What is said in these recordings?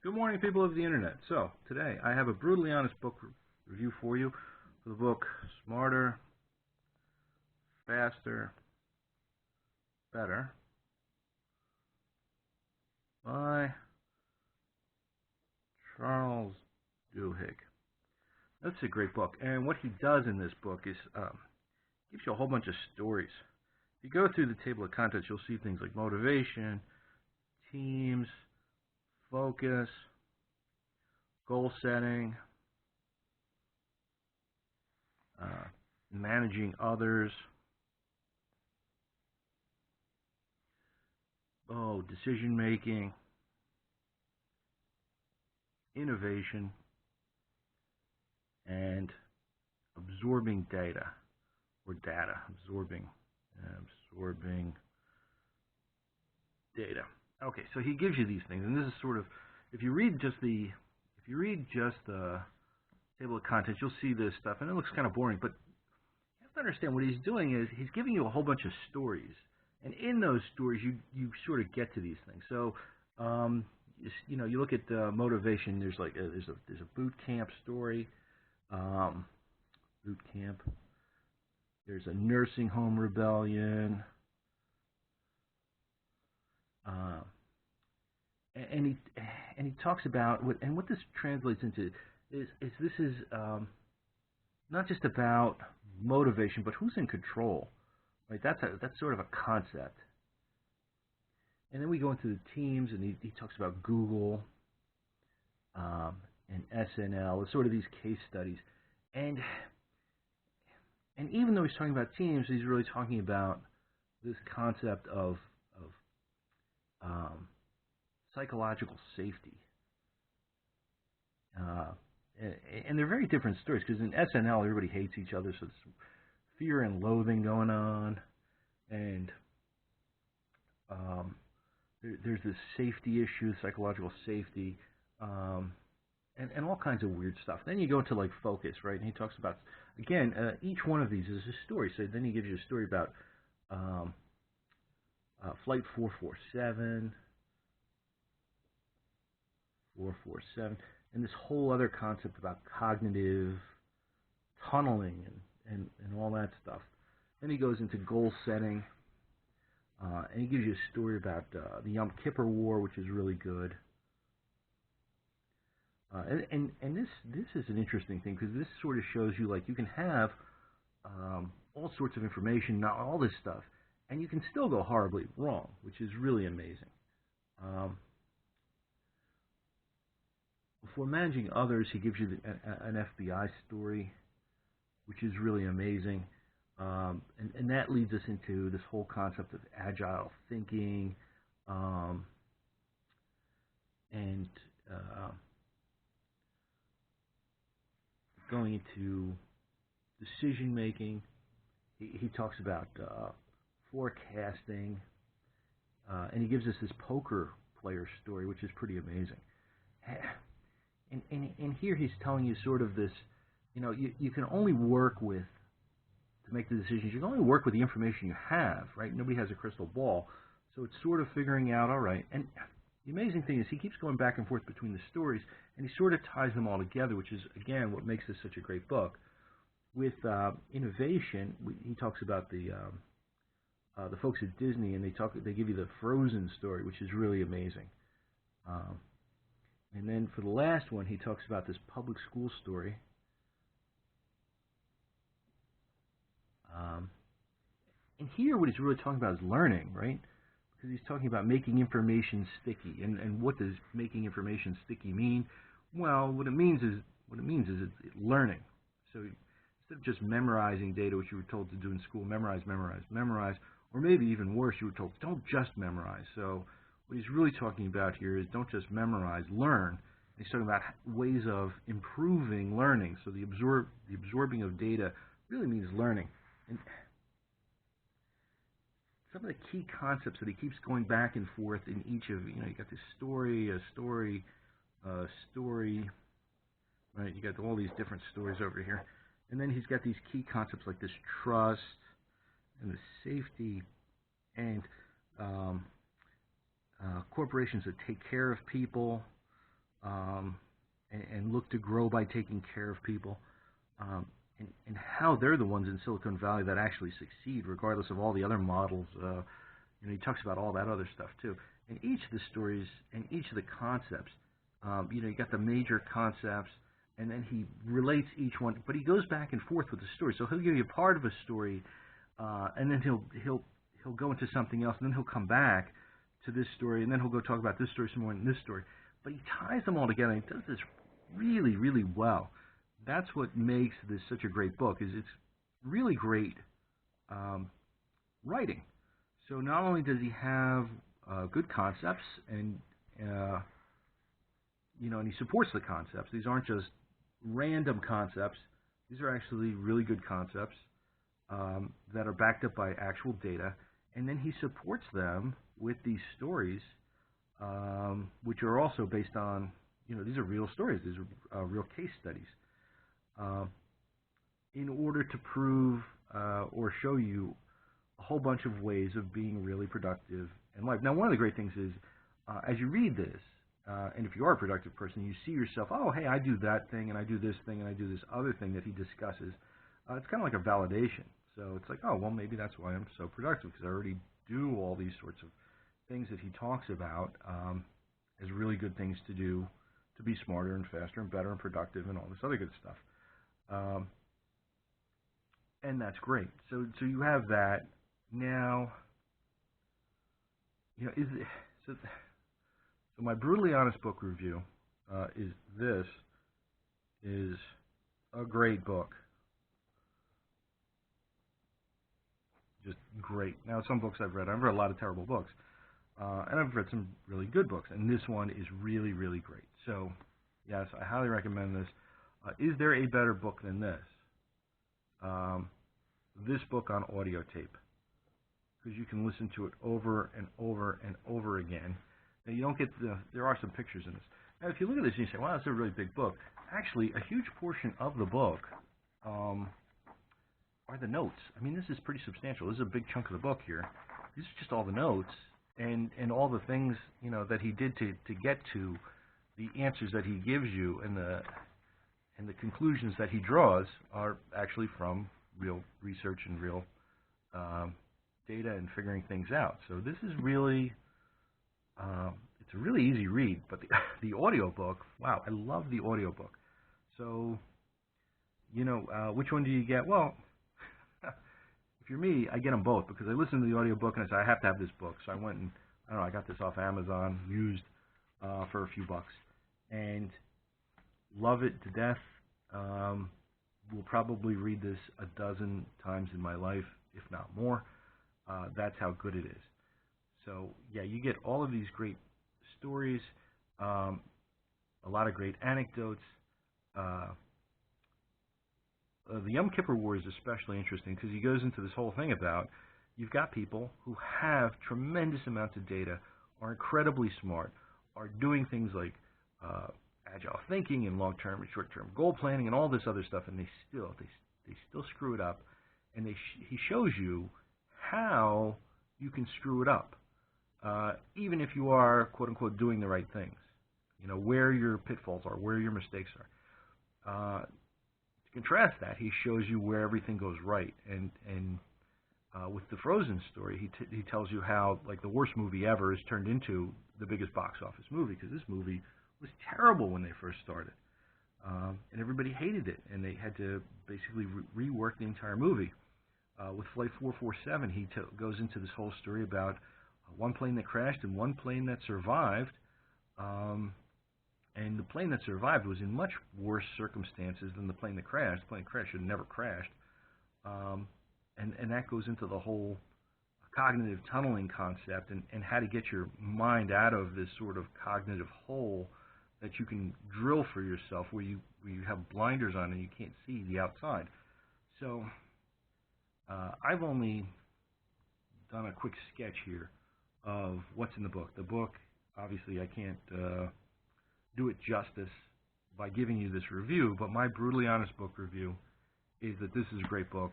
Good morning, people of the internet. So, today I have a brutally honest book review for you for the book Smarter, Faster, Better by Charles Duhigg. That's a great book, and what he does in this book is gives you a whole bunch of stories. If you go through the table of contents, you'll see things like motivation, teams, focus, goal setting, managing others, decision making, innovation, and absorbing data. Absorbing data. Okay, so he gives you these things, and this is sort of, if you read just the table of contents, you'll see this stuff, and it looks kind of boring, but you have to understand what he's doing is he's giving you a whole bunch of stories, and in those stories you sort of get to these things. So you look at motivation. There's a boot camp story, boot camp. There's a nursing home rebellion, and he talks about what this translates into is this is not just about motivation, but who's in control, right? That's sort of a concept. And then we go into the teams, and he talks about Google and SNL, sort of these case studies, and even though he's talking about teams, he's really talking about this concept of psychological safety. And they're very different stories, because in SNL, everybody hates each other, so there's fear and loathing going on, and there's this safety issue, psychological safety, and all kinds of weird stuff. Then you go to like focus, right? And he talks about, again, each one of these is a story. So then he gives you a story about Flight 447, and this whole other concept about cognitive tunneling and all that stuff. Then he goes into goal setting, and he gives you a story about the Yom Kippur War, which is really good. And this is an interesting thing, because this sort of shows you, like, you can have all sorts of information, not all this stuff, and you can still go horribly wrong, which is really amazing. For managing others, he gives you an FBI story, which is really amazing. And that leads us into this whole concept of agile thinking, and going into decision making. He talks about forecasting, and he gives us this poker player story, which is pretty amazing. And here he's telling you sort of this, you can only work with, to make the decisions, you can only work with the information you have, right? Nobody has a crystal ball. So it's sort of figuring out, all right. And the amazing thing is he keeps going back and forth between the stories, and he sort of ties them all together, which is, again, what makes this such a great book. With innovation, he talks about the folks at Disney, and they give you the Frozen story, which is really amazing. And then for the last one, he talks about this public school story. And here what he's really talking about is learning, right? Because he's talking about making information sticky. And what does making information sticky mean? Well, what it means is it's learning. So instead of just memorizing data, which you were told to do in school, memorize, or maybe even worse, you were told, don't just memorize. So what he's really talking about here is don't just memorize, learn. He's talking about ways of improving learning. So the absorbing of data really means learning. And some of the key concepts that he keeps going back and forth in each of, you got this story, right? You got all these different stories over here. And then he's got these key concepts like this trust and the safety and corporations that take care of people, um, and look to grow by taking care of people, and how they're the ones in Silicon Valley that actually succeed, regardless of all the other models. He talks about all that other stuff too. And each of the stories and each of the concepts, you got the major concepts, and then he relates each one, but he goes back and forth with the story. So he'll give you part of a story, and then he'll go into something else, and then he'll come back to this story, and then he'll go talk about this story some more and this story. But he ties them all together, and he does this really, really well. That's what makes this such a great book, is it's really great writing. So not only does he have good concepts, and and he supports the concepts. These aren't just random concepts. These are actually really good concepts that are backed up by actual data, and then he supports them with these stories, which are also based on, these are real stories. These are real case studies, in order to prove or show you a whole bunch of ways of being really productive in life. Now, one of the great things is, as you read this, and if you are a productive person, you see yourself, oh, hey, I do that thing, and I do this thing, and I do this other thing that he discusses. It's kind of like a validation. So it's like, oh, well, maybe that's why I'm so productive, because I already do all these sorts of things that he talks about as really good things to do to be smarter and faster and better and productive and all this other good stuff. And that's great. So you have that. Now, so my brutally honest book review is a great book. Just great. Now, some books I've read a lot of terrible books, and I've read some really good books, and this one is really, really great. So, yes, I highly recommend this. Is there a better book than this? This book on audio tape, because you can listen to it over and over and over again. Now, you don't get there are some pictures in this. Now, if you look at this and you say, wow, that's a really big book. Actually, a huge portion of the book are the notes. I mean, this is pretty substantial. This is a big chunk of the book here. This is just all the notes and all the things, that he did to get to the answers that he gives you, and the conclusions that he draws are actually from real research and real data and figuring things out. So this is really, it's a really easy read. But the audiobook, wow, I love the audiobook. So, which one do you get? Well, if you're me, I get them both, because I listen to the audiobook and I say, I have to have this book. So I went and, I got this off Amazon, used for a few bucks, and love it to death. Will probably read this a dozen times in my life, if not more. That's how good it is. So, yeah, you get all of these great stories, a lot of great anecdotes. The Yom Kippur War is especially interesting, because he goes into this whole thing about, you've got people who have tremendous amounts of data, are incredibly smart, are doing things like agile thinking and long-term and short-term goal planning and all this other stuff, and they still screw it up. And he shows you how you can screw it up, even if you are, quote-unquote, doing the right things, where your pitfalls are, where your mistakes are. To contrast that, he shows you where everything goes right. And with the Frozen story, he tells you how, like, the worst movie ever is turned into the biggest box office movie, because this movie was terrible when they first started. And everybody hated it, and they had to basically rework the entire movie. With Flight 447, he goes into this whole story about one plane that crashed and one plane that survived. And the plane that survived was in much worse circumstances than the plane that crashed. The plane that crashed should have never crashed. And that goes into the whole cognitive tunneling concept, and how to get your mind out of this sort of cognitive hole that you can drill for yourself, where you have blinders on and you can't see the outside. So I've only done a quick sketch here of what's in the book. The book, obviously, I can't do it justice by giving you this review, but my brutally honest book review is that this is a great book.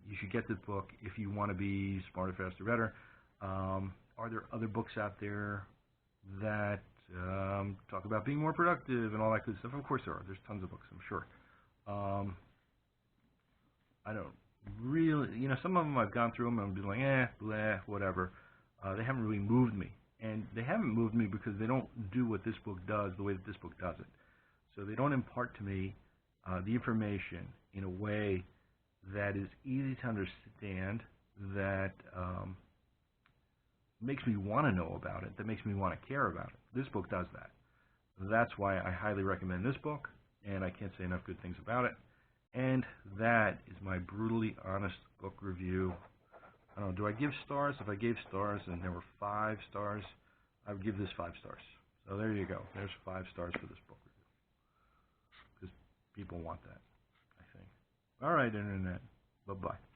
You should get this book if you want to be smarter, faster, better. Are there other books out there that talk about being more productive and all that good stuff. Of course there are. There's tons of books, I'm sure. I don't really, some of them I've gone through them and I'm just like, blah, whatever. They haven't really moved me. And they haven't moved me because they don't do what this book does the way that this book does it. So they don't impart to me the information in a way that is easy to understand, that makes me want to know about it, that makes me want to care about it. This book does that. That's why I highly recommend this book, and I can't say enough good things about it. And that is my brutally honest book review. I don't know, do I give stars? If I gave stars and there were 5 stars, I would give this 5 stars. So there you go. There's 5 stars for this book review. Because people want that, I think. All right, Internet. Bye-bye.